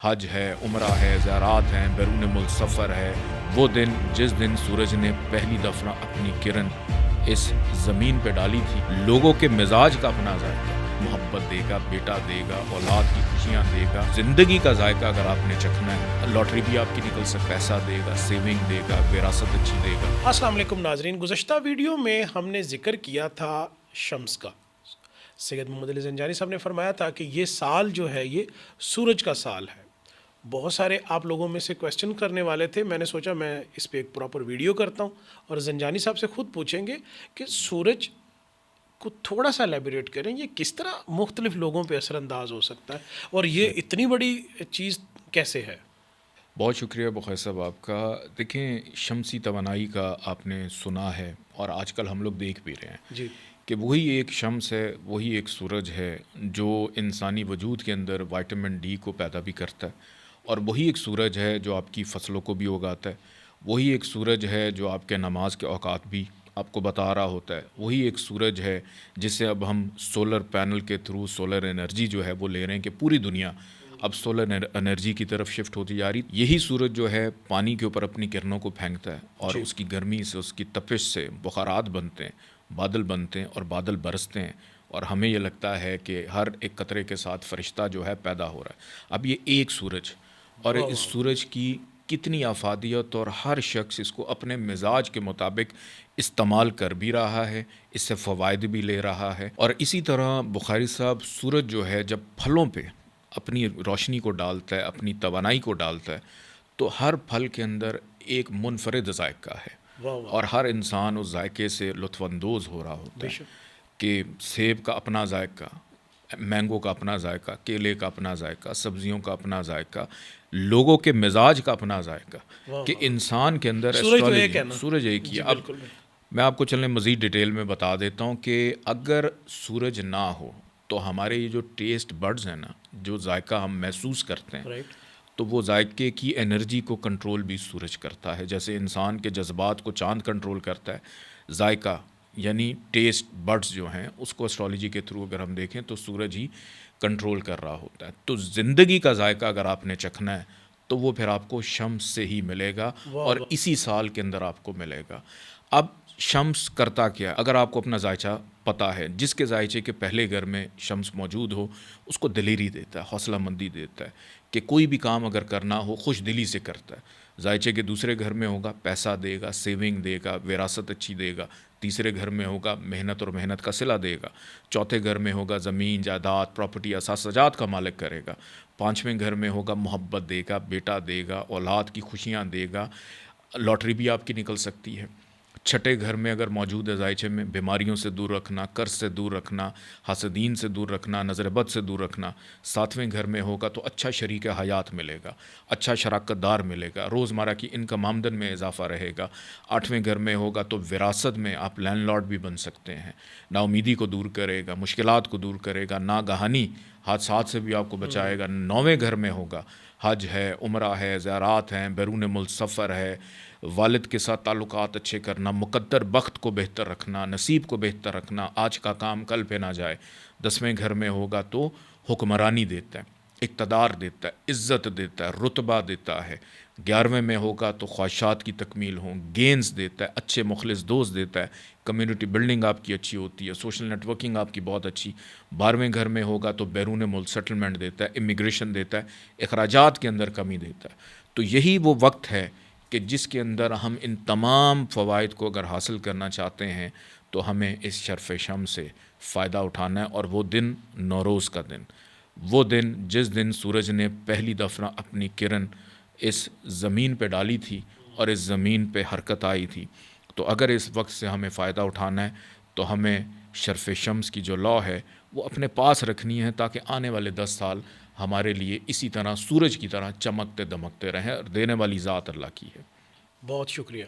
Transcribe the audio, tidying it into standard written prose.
حج ہے، عمرہ ہے، زیارات ہیں، بیرون ملک سفر ہے، وہ دن جس دن سورج نے پہلی دفعہ اپنی کرن اس زمین پہ ڈالی تھی۔ لوگوں کے مزاج کا اپنا ذائقہ، محبت دے گا، بیٹا دے گا، اولاد کی خوشیاں دے گا، زندگی کا ذائقہ اگر آپ نے چکھنا ہے، لاٹری بھی آپ کی نکل سکتا ہے، پیسہ دے گا، سیونگ دے گا، وراثت اچھی دے گا۔ السلام علیکم ناظرین، گزشتہ ویڈیو میں ہم نے ذکر کیا تھا شمس کا۔ سید محمد علی زنجانی صاحب نے فرمایا تھا کہ یہ سال جو ہے یہ سورج کا سال ہے۔ بہت سارے آپ لوگوں میں سے کویسچن کرنے والے تھے، میں نے سوچا میں اس پہ ایک پراپر ویڈیو کرتا ہوں اور زنجانی صاحب سے خود پوچھیں گے کہ سورج کو تھوڑا سا ایلیبوریٹ کریں، یہ کس طرح مختلف لوگوں پہ اثر انداز ہو سکتا ہے اور یہ اتنی بڑی چیز کیسے ہے؟ بہت شکریہ بخیر صاحب آپ کا۔ دیکھیں، شمسی توانائی کا آپ نے سنا ہے اور آج کل ہم لوگ دیکھ بھی رہے ہیں جی کہ وہی ایک شمس ہے، وہی ایک سورج ہے جو انسانی وجود کے اندر وائٹامن ڈی کو پیدا بھی کرتا ہے، اور وہی ایک سورج ہے جو آپ کی فصلوں کو بھی اگاتا ہے، وہی ایک سورج ہے جو آپ کے نماز کے اوقات بھی آپ کو بتا رہا ہوتا ہے، وہی ایک سورج ہے جسے اب ہم سولر پینل کے تھرو سولر انرجی جو ہے وہ لے رہے ہیں کہ پوری دنیا اب سولر انرجی کی طرف شفٹ ہوتی جا رہی۔ یہی سورج جو ہے پانی کے اوپر اپنی کرنوں کو پھینکتا ہے اور جی اس کی گرمی سے، اس کی تپش سے بخارات بنتے ہیں، بادل بنتے ہیں اور بادل برستے ہیں، اور ہمیں یہ لگتا ہے کہ ہر ایک قطرے کے ساتھ فرشتہ جو ہے پیدا ہو رہا ہے۔ اب یہ ایک سورج، اور واہ اس واہ، سورج کی کتنی افادیت، اور ہر شخص اس کو اپنے مزاج کے مطابق استعمال کر بھی رہا ہے، اس سے فوائد بھی لے رہا ہے۔ اور اسی طرح بخاری صاحب، سورج جو ہے جب پھلوں پہ اپنی روشنی کو ڈالتا ہے، اپنی توانائی کو ڈالتا ہے، تو ہر پھل کے اندر ایک منفرد ذائقہ ہے، واہ واہ، اور ہر انسان اس ذائقے سے لطف اندوز ہو رہا ہوتا بے ہے شک، کہ سیب کا اپنا ذائقہ، مینگو کا اپنا ذائقہ، کیلے کا اپنا ذائقہ، سبزیوں کا اپنا ذائقہ، لوگوں کے مزاج کا اپنا ذائقہ، واہ کہ واہ، انسان کے اندر سورج تو ایسٹرالوجی ایک ہے، ہے نا؟ سورج ایک ہی جی ہے۔ اب بالکل بالکل، میں آپ کو چلیں مزید ڈیٹیل میں بتا دیتا ہوں کہ اگر سورج نہ ہو تو ہمارے یہ جو ٹیسٹ برڈز ہیں نا، جو ذائقہ ہم محسوس کرتے ہیں، رائٹ، تو وہ ذائقے کی انرجی کو کنٹرول بھی سورج کرتا ہے، جیسے انسان کے جذبات کو چاند کنٹرول کرتا ہے، ذائقہ یعنی ٹیسٹ برڈز جو ہیں اس کو اسٹرالوجی کے تھرو اگر ہم دیکھیں تو سورج ہی کنٹرول کر رہا ہوتا ہے۔ تو زندگی کا ذائقہ اگر آپ نے چکھنا ہے تو وہ پھر آپ کو شمس سے ہی ملے گا، واہ اور واہ، اسی سال کے اندر آپ کو ملے گا۔ اب شمس کرتا کیا؟ اگر آپ کو اپنا ذائچہ پتہ ہے، جس کے ذائچے کے پہلے گھر میں شمس موجود ہو اس کو دلیری دیتا ہے، حوصلہ مندی دیتا ہے کہ کوئی بھی کام اگر کرنا ہو خوش دلی سے کرتا ہے۔ ذائچے کے دوسرے گھر میں ہوگا پیسہ دے گا، سیونگ دے گا، وراثت اچھی دے گا۔ تیسرے گھر میں ہوگا محنت اور محنت کا صلہ دے گا۔ چوتھے گھر میں ہوگا زمین، جائیداد، پراپرٹی، اثاثجات کا مالک کرے گا۔ پانچویں گھر میں ہوگا محبت دے گا، بیٹا دے گا، اولاد کی خوشیاں دے گا، لاٹری بھی آپ کی نکل سکتی ہے۔ چھٹے گھر میں اگر موجود ہے ذائچے میں، بیماریوں سے دور رکھنا، قرض سے دور رکھنا، حاسدین سے دور رکھنا، نظر بد سے دور رکھنا۔ ساتویں گھر میں ہوگا تو اچھا شریک حیات ملے گا، اچھا شراکت دار ملے گا، روزمرہ کی انکم آمدن میں اضافہ رہے گا۔ آٹھویں گھر میں ہوگا تو وراثت میں آپ لینڈ لارڈ بھی بن سکتے ہیں، نا امیدی کو دور کرے گا، مشکلات کو دور کرے گا، ناگہانی حادثات سے بھی آپ کو بچائے گا۔ نویں گھر میں ہوگا، حج ہے، عمرہ ہے، زیارات ہیں، بیرون ملک سفر ہے، والد کے ساتھ تعلقات اچھے کرنا، مقدر بخت کو بہتر رکھنا، نصیب کو بہتر رکھنا، آج کا کام کل پہ نہ جائے۔ دسویں گھر میں ہوگا تو حکمرانی دیتا ہے، اقتدار دیتا ہے، عزت دیتا ہے، رتبہ دیتا ہے۔ گیارہویں میں ہوگا تو خواہشات کی تکمیل ہوں، گینز دیتا ہے، اچھے مخلص دوست دیتا ہے، کمیونٹی بلڈنگ آپ کی اچھی ہوتی ہے، سوشل نیٹ ورکنگ آپ کی بہت اچھی۔ بارہویں گھر میں ہوگا تو بیرون ملک سیٹلمنٹ دیتا ہے، امیگریشن دیتا ہے، اخراجات کے اندر کمی دیتا ہے۔ تو یہی وہ وقت ہے کہ جس کے اندر ہم ان تمام فوائد کو اگر حاصل کرنا چاہتے ہیں تو ہمیں اس شرف شمس سے فائدہ اٹھانا ہے۔ اور وہ دن نوروز کا دن، وہ دن جس دن سورج نے پہلی دفعہ اپنی کرن اس زمین پہ ڈالی تھی اور اس زمین پہ حرکت آئی تھی، تو اگر اس وقت سے ہمیں فائدہ اٹھانا ہے تو ہمیں شرف شمس کی جو لا ہے وہ اپنے پاس رکھنی ہے، تاکہ آنے والے 10 سال ہمارے لیے اسی طرح سورج کی طرح چمکتے دمکتے رہیں، اور دینے والی ذات اللہ کی ہے۔ بہت شکریہ۔